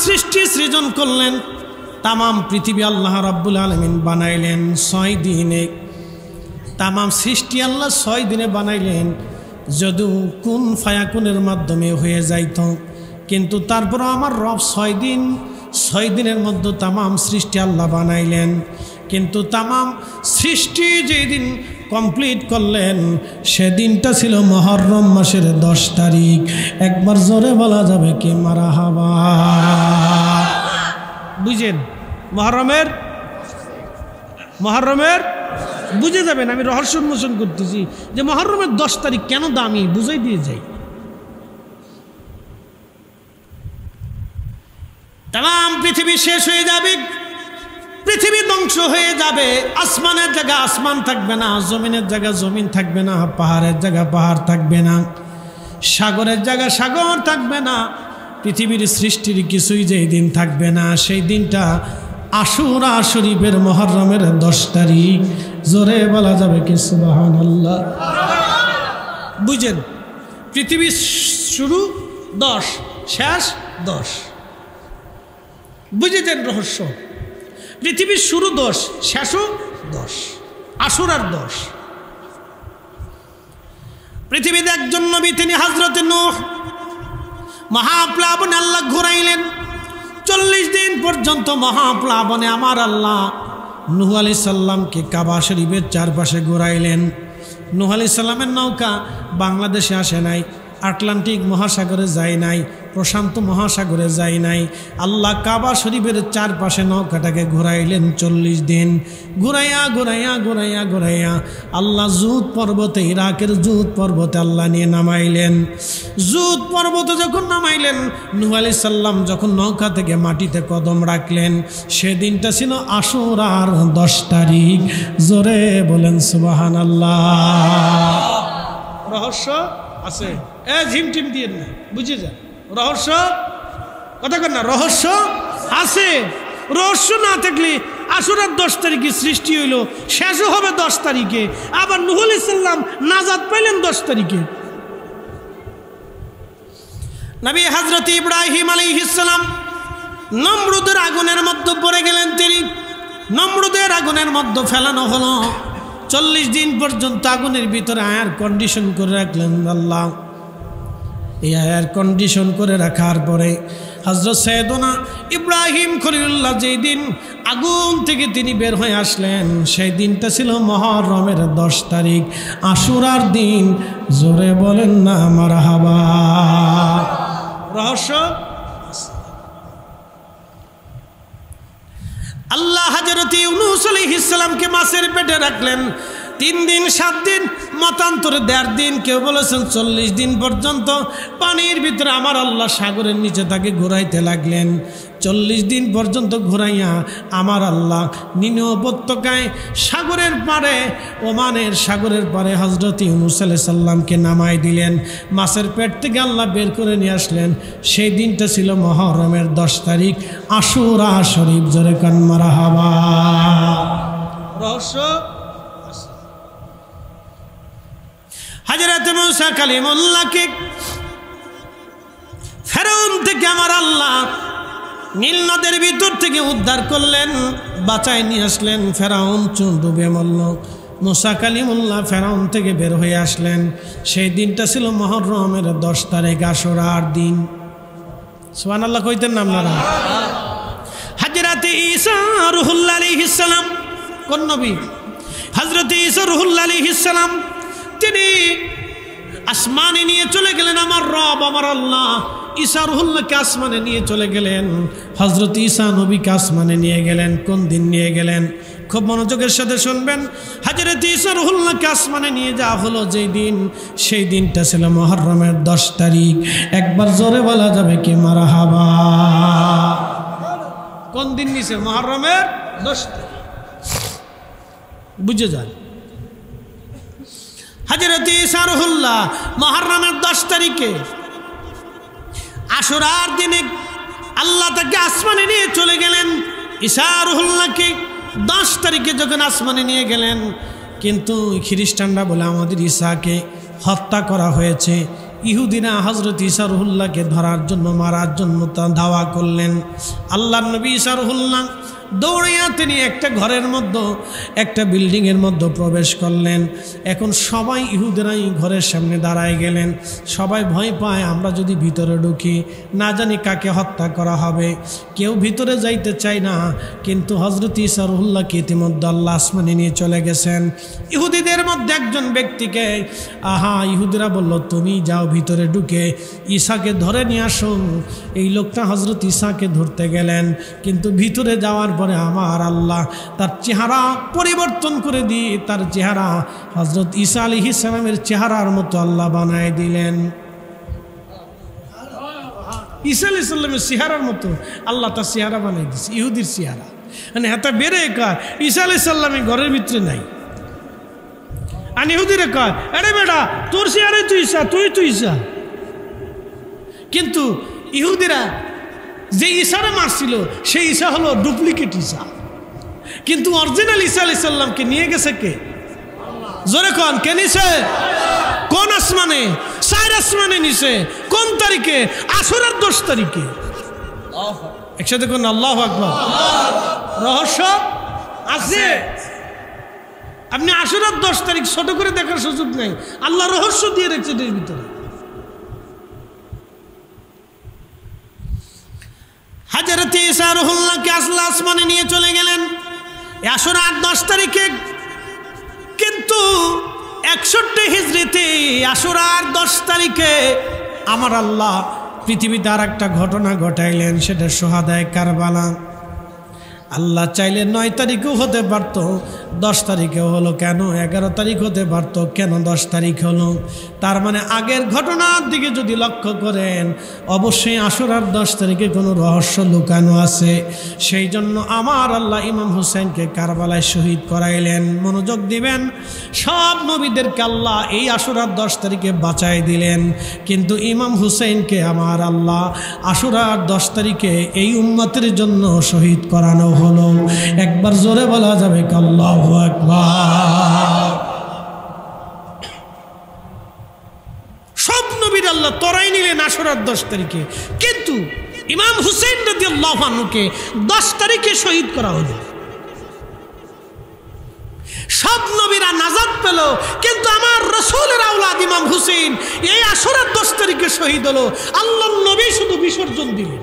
সৃষ্টি সৃজন করলেন, তামাম পৃথিবী আল্লাহ রাব্বুল আলামিন বানাইলেন 6 দিনে। তামাম সৃষ্টি আল্লাহ 6 দিনে বানাইলেন, যদিও কুন ফায়াকুনের মাধ্যমে হয়ে যাইত, কিন্তু তারপর আমার রব 6 দিনের মধ্যে তামাম সৃষ্টি আল্লাহ বানাইলেন। কিন্তু তামাম সৃষ্টি যেদিন কমপ্লিট করলেন সেদিনটা ছিল মুহররম মাসের 10 তারিখ। একবার জোরে বলা যাবে কি মারহাবা? বুঝেন মুহররমের বুঝে যাবেন। আমি রহস্য উন্মোচন করতেছি যে মুহররমের 10 তারিখ কেন দামি, বুঝাই দিয়ে যাই। তাম পৃথিবী শেষ হয়ে যাবে, পৃথিবী ধ্বংস হয়ে যাবে, আসমানের জায়গা আসমান থাকবে না, জমিনের জায়গা জমিন থাকবে না, পাহাড়ের জায়গা পাহাড় থাকবে না, সাগরের জায়গা সাগর থাকবে না, পৃথিবীর সৃষ্টির কিছুই যেই দিন থাকবে না, সেই দিনটা আশুরা শরীফের মুহররমের 10 তারিখ। জোরে বলা যাবে কি সুবহানাল্লাহ? বুঝেন, পৃথিবীর শুরু 10, শেষ 10। বুঝেছেন রহস্য? পৃথিবীর শুরু 10, শেষও 10, আশুরার 10। পৃথিবীতে একজন নবী, তিনি হযরত নূহ, মহাপ্লাবনে আল্লাহ ঘুরাইলেন। 40 দিন পর্যন্ত মহাপ্লাবনে আমার আল্লাহ নূহ আলাইহিস সালামকে কাবা শরীফের চারপাশে ঘুরাইলেন। নূহ আলাইহিস সালামের নৌকা বাংলাদেশে আসে নাই, আটলান্টিক মহাসাগরে যায় নাই, প্রশান্ত মহাসাগরে যায় নাই। আল্লাহ কাবা শরীফের চারপাশে নৌকাটাকে ঘুরাইলেন 40 দিন। ঘুরাইয়া ঘুরাইয়া ঘুরাইয়া ঘুরাইয়া আল্লাহ জুদ পর্বতে, ইরাকের জুদ পর্বতে আল্লাহ নিয়ে নামাইলেন। জুদ পর্বতে যখন নামাইলেন, নূহ আলাইহিস সালাম যখন নৌকা থেকে মাটিতে কদম রাখলেন, সেদিনটা ছিল আশুরার 10 তারিখ। জোরে বলেন সুবহানাল্লাহ। রহস্য আছে, ঝিমটিম দিয়ে না, বুঝে যান। রহস্য কথা কর না, রহস্য আছে। রহস্য না থাকলে আশুরার 10 তারিখে সৃষ্টি হইল, শেষও হবে 10 তারিখে। আবার নূহ আলাইহিস সালাম নাজাত পাইলেন 10 তারিখে। নবী হযরত ইব্রাহিম আলাইহিস সালাম নমরুদের আগুনের মধ্যে পড়ে গেলেন। তিনি নমরুদের আগুনের মধ্যে ফেলানো হলো। 40 দিন পর্যন্ত আগুনের ভিতরে এয়ার কন্ডিশন করে রাখলেন আল্লাহ। এই এয়ার কন্ডিশন করে রাখার পরে হযরত সাইয়েদনা ইব্রাহিম খলিলুল্লাহ যেই দিন আগুন থেকে তিনি বের হয়ে আসলেন, সেই দিনটা ছিল মুহররমের 10 তারিখ, আশুরার দিন। জোরে বলেন না মারহাবা। রহস্য আল্লাহ হযরত ইউনূস আলাইহিস সালামকে মাছের পেটে রাখলেন 3 দিন 7 দিন, মতান্তরে 1.5 দিন, কেউ বলেছেন 40 দিন পর্যন্ত পানির ভিতরে আমার আল্লাহ সাগরের নিচে তাকে ঘুরাইতে লাগলেন। 40 দিন পর্যন্ত ঘুরাইয়া আমার আল্লাহ নিনিও উপত্যকায় সাগরের পাড়ে, ওমানের সাগরের পাড়ে হযরত ইউনূস আলাইহিস সালামকে নামাই দিলেন। মাছের পেট থেকে আল্লাহ বের করে নিয়ে আসলেন। সেই দিনটা ছিল মুহররমের 10 তারিখ, আশুরা শরীফ। জোরে কান মারহাবা। রহস্য হযরত মুসা কালিমুল্লাহকে ফেরাউন থেকে আমার আল্লাহ নীল নদের ভিতর থেকে উদ্ধার করলেন, বাঁচায় নিয়ে আসলেন। ফেরাউন ডুবে মরল। মুসা কালিমুল্লাহ ফেরাউন থেকে বের হয়ে আসলেন। সেই দিনটা ছিল মুহররমের 10 তারিখ, আশুরার দিন। সুবহানাল্লাহ কইতেন না আপনারা? হযরত ঈসা রূহুল্লাহ আলাইহিস সালাম, কোন নবী? হযরত ঈসা রূহুল্লাহ আলাইহিস সালাম তিনি আসমানে নিয়ে চলে গেলেন। আমার রব আমার আল্লাহ ঈসা রূহুল্লাহকে আসমানে নিয়ে চলে গেলেন। হযরত ঈসা নবীকে আসমানে নিয়ে গেলেন। কোন দিন নিয়ে গেলেন? খুব মনোযোগের সাথে শুনবেন। হযরত ঈসা রূহুল্লাহকে আসমানে নিয়ে যাওয়া হলো যেই দিন, সেই দিনটা ছিল মুহররমের 10 তারিখ। একবার জোরে বলা যাবে কি মারহাবা? কোন দিন নিছে? মুহররমের 10 তারিখ। বুঝে যান। হযরত ঈসা রূহুল্লাহ মুহররমের 10 তারিখে আশুরার দিনে আল্লাহ তাকে আসমানে নিয়ে চলে গেলেন। ঈসা রূহুল্লাহকে 10 তারিখে যখন আসমানে নিয়ে গেলেন, কিন্তু খ্রিস্টানরা বলে আমাদের ঈসাকে হত্যা করা হয়েছে। ইহুদিনা হযরত ঈসা রুহুল্লাহকে ধরার জন্য মারার জন্য তা দাওয়া করলেন। আল্লাহর নবী ঈসা রুহুল্লাহ দৌড়াইয়া তিনি একটা ঘরের মধ্যে একটা বিল্ডিংয়ের মধ্যে প্রবেশ করলেন। এখন সবাই ইহুদিরাই ঘরের সামনে দাঁড়ায় গেলেন। সবাই ভয় পায়, আমরা যদি ভিতরে ঢুকি না জানি কাকে হত্যা করা হবে। কেউ ভিতরে যাইতে চায় না, কিন্তু হযরত ঈসা রুহুল্লাহকে ইতিমধ্যে আল্লাহ আসমানে নিয়ে চলে গেছেন। ইহুদিদের মধ্যে একজন ব্যক্তিকে ইহুদিরা বলল, তুমি যাও ভিতরে ঢুকে ঈসাকে ধরে নিয়ে আসো। এই লোকটা হযরত ঈসাকে ধরতে গেলেন, কিন্তু ভিতরে যাওয়ার পরে আমার আল্লাহ তার চেহারা পরিবর্তন করে দিয়ে তার চেহারা হযরত ঈসা আলাইহিস সালামের চেহারার মতো আল্লাহ বানায় দিলেন। ঈসা আলাইহিস সালামের চেহারার মতো আল্লাহ তার চেহারা বানাই দিয়েছে, ইহুদির চেহারা। মানে হাতে বেড়ে কয় ঈসা আলাইহিস সালামের ঘরের ভিতরে নাই। আর ইহুদিরা কয়, আরে বেটা তোর চেহারাই তুই ঈসা, তুই ঈসা। কিন্তু ইহুদিরা যে ঈসারা মারছিল সেই ঈসা হলো ডুপ্লিকেট ঈসা, কিন্তু অরিজিনাল ঈসা আলাইহিস সালামকে নিয়ে গেছে কে? জোরে কোন কে নিছে? কোন আসমানে? 4 আসমানে নিছে। কোন তারিখে? আশুরার 10 তারিখে। একসাথে কোন আল্লাহু আকবার। রহস্য আছে। আপনি আশুরার 10 তারিখ ছোট করে দেখার সুযোগ নেই, আল্লাহ রহস্য দিয়ে রেখেছে এর ভিতরে। হযরত ঈসা রুহুল্লাহকে আসমানে নিয়ে চলে গেলেন আশুরার 10 তারিখে। কিন্তু 61 হিজরিতে আশুরার 10 তারিখে আমার আল্লাহ পৃথিবীতে আর একটা ঘটনা ঘটাইলেন, সেটা শুহাদায়ে কারবালা। আল্লাহ চাইলে 9 তারিখেও হতে পারত, 10 তারিখেও হলো, কেন 11 তারিখ হতে পারত, কেন 10 তারিখ হলো? তার মানে আগের ঘটনার দিকে যদি লক্ষ্য করেন, অবশ্যই আশুরার 10 তারিখে কোনো রহস্য লুকানো আছে। সেই জন্য আমার আল্লাহ ইমাম হুসাইনকে কারবালায় শহীদ করাইলেন। মনোযোগ দিবেন, সব নবীদেরকে আল্লাহ এই আশুরার 10 তারিখে বাঁচাই দিলেন, কিন্তু ইমাম হুসাইনকে আমার আল্লাহ আশুরার 10 তারিখে এই উম্মতের জন্য শহীদ করানো হলো। একবার জোরে বলা যাবে আল্লাহু আকবার। সব নবীর আল্লাহ তরাই নিলেন আশুরার 10 তারিখে, কিন্তু ইমাম হুসাইন রাদিয়াল্লাহু আনহুকে 10 তারিখে শহীদ করা হলো। সব নবীরা নাজাত পেল, কিন্তু আমার রাসূলের আওলাদ ইমাম হুসাইন এই আশুরার 10 তারিখে শহীদ হলো। আল্লাহর নবী শুধু বিসর্জন দিলেন।